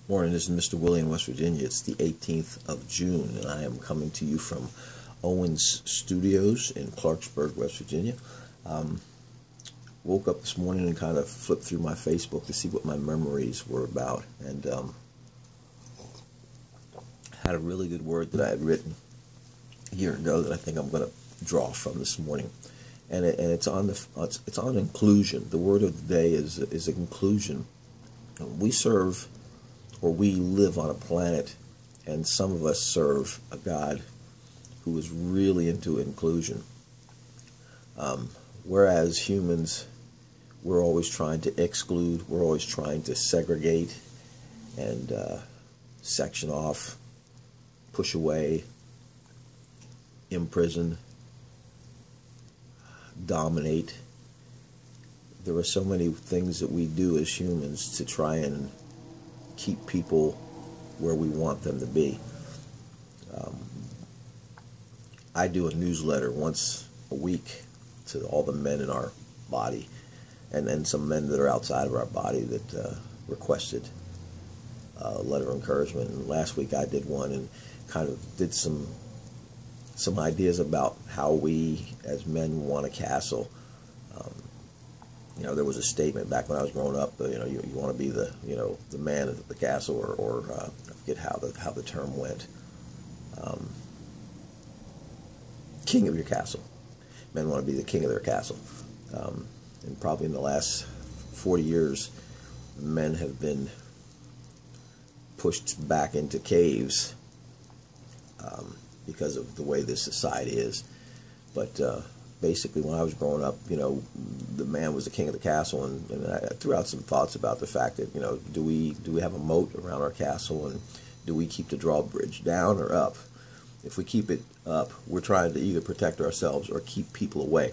Morning, this is Mr. Willie in West Virginia. It's the 18th of June, and I am coming to you from Owens Studios in Clarksburg, West Virginia. Woke up this morning and kind of flipped through my Facebook to see what my memories were about, and had a really good word that I had written a year ago that I think I'm going to draw from this morning, and it's on inclusion. The word of the day is inclusion. We serve, or we live on a planet, and some of us serve a God who is really into inclusion. Whereas humans, we're always trying to exclude, we're always trying to segregate and section off, push away, imprison, dominate. There are so many things that we do as humans to try and keep people where we want them to be. I do a newsletter once a week to all the men in our body, and some men that are outside of our body that requested a letter of encouragement. And last week I did one and kind of did some ideas about how we as men want a castle. There was a statement back when I was growing up. You want to be the man at the castle, or I forget how the term went. King of your castle. Men want to be the king of their castle. And probably in the last 40 years, men have been pushed back into caves because of the way this society is. But basically, when I was growing up, the man was the king of the castle, and I threw out some thoughts about the fact that, do we have a moat around our castle, and do we keep the drawbridge down or up? If we keep it up, we're trying to either protect ourselves or keep people away.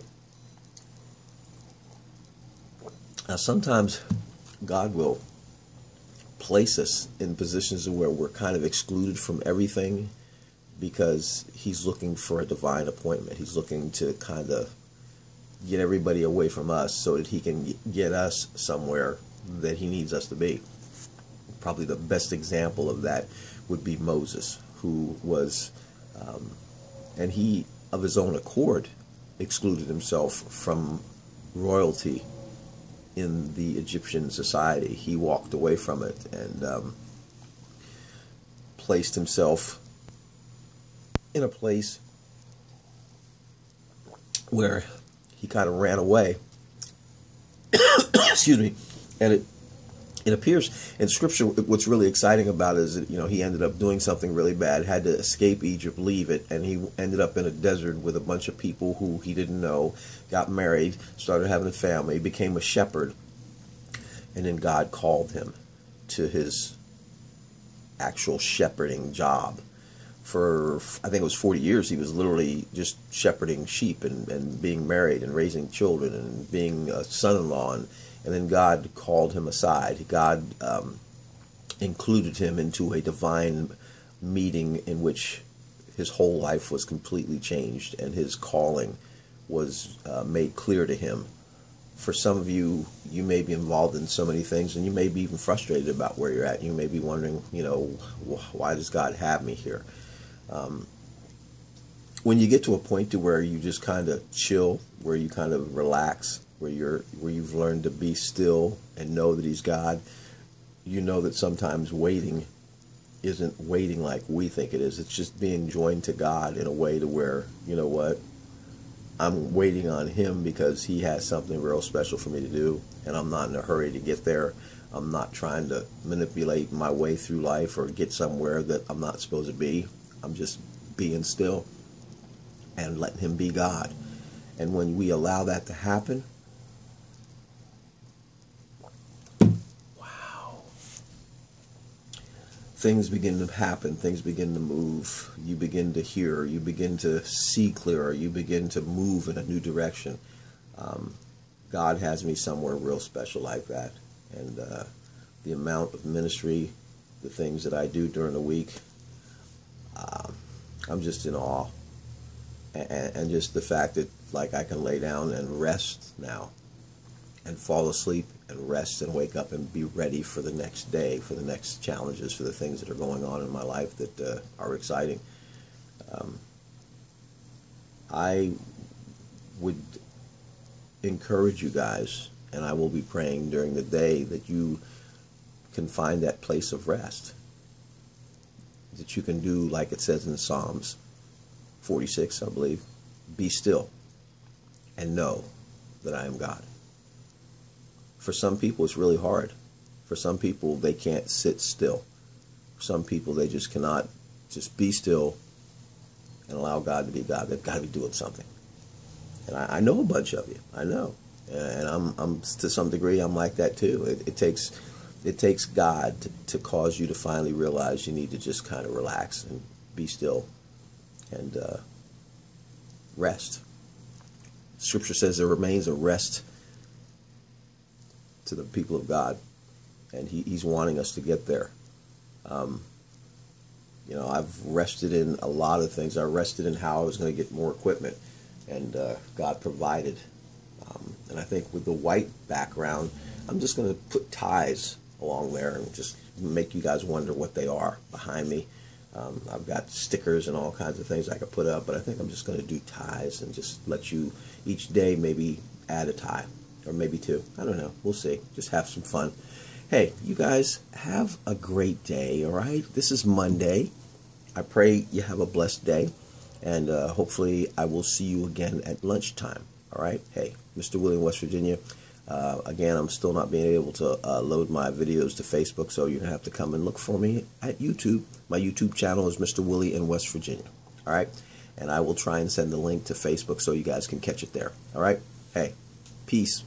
Now, sometimes God will place us in positions where we're kind of excluded from everything, because he's looking for a divine appointment. He's looking to kind of get everybody away from us so that he can get us somewhere that he needs us to be. Probably the best example of that would be Moses, who was, and he, of his own accord, excluded himself from royalty in the Egyptian society. He walked away from it and placed himself in a place where he kind of ran away. Excuse me. And it appears in Scripture, what's really exciting about it is that, he ended up doing something really bad, had to escape Egypt, leave it, and he ended up in a desert with a bunch of people who he didn't know, got married, started having a family, became a shepherd, and then God called him to his actual shepherding job. For, I think it was 40 years, he was literally just shepherding sheep and being married and raising children and being a son-in-law. And then God called him aside. God included him into a divine meeting in which his whole life was completely changed and his calling was made clear to him. For some of you, you may be involved in so many things, and you may be even frustrated about where you're at. You may be wondering, why does God have me here? When you get to a point to where you just kind of chill, where you kind of relax, where you've learned to be still and know that he's God, you know that sometimes waiting isn't waiting like we think it is. It's just being joined to God in a way to where, I'm waiting on him because he has something real special for me to do, and I'm not in a hurry to get there. I'm not trying to manipulate my way through life or get somewhere that I'm not supposed to be. I'm just being still and letting him be God. And when we allow that to happen, wow, things begin to happen, things begin to move, you begin to hear, you begin to see clearer, you begin to move in a new direction. God has me somewhere real special like that. And the amount of ministry, the things that I do during the week, I'm just in awe. And just the fact that, like, I can lay down and rest now and fall asleep and rest and wake up and be ready for the next day, for the next challenges, for the things that are going on in my life that are exciting. I would encourage you guys, and I will be praying during the day, that you can find that place of rest, that you can do like it says in Psalms 46, I believe, be still and know that I am God. For some people it's really hard. For some people they can't sit still. For some people they just cannot just be still and allow God to be God. They've got to be doing something. And I know a bunch of you. I know. And I'm to some degree I'm like that too. It takes God to cause you to finally realize you need to just kind of relax and be still and rest. Scripture says there remains a rest to the people of God, and He's wanting us to get there. You know, I've rested in a lot of things. I rested in how I was going to get more equipment, and God provided. And I think with the white background, I'm just going to put ties along there and just make you guys wonder what they are behind me. I've got stickers and all kinds of things I could put up, but I think I'm just going to do ties and just let you each day maybe add a tie, or maybe two. I don't know. We'll see. Just have some fun. Hey, you guys have a great day, all right? This is Monday. I pray you have a blessed day, and hopefully I will see you again at lunchtime, all right? Hey, Mr. Willie in West Virginia. Again, I'm still not being able to load my videos to Facebook, so you're going to have to come and look for me at YouTube. My YouTube channel is Mr. Willie in West Virginia, all right? And I will try and send the link to Facebook so you guys can catch it there, all right? Hey, peace.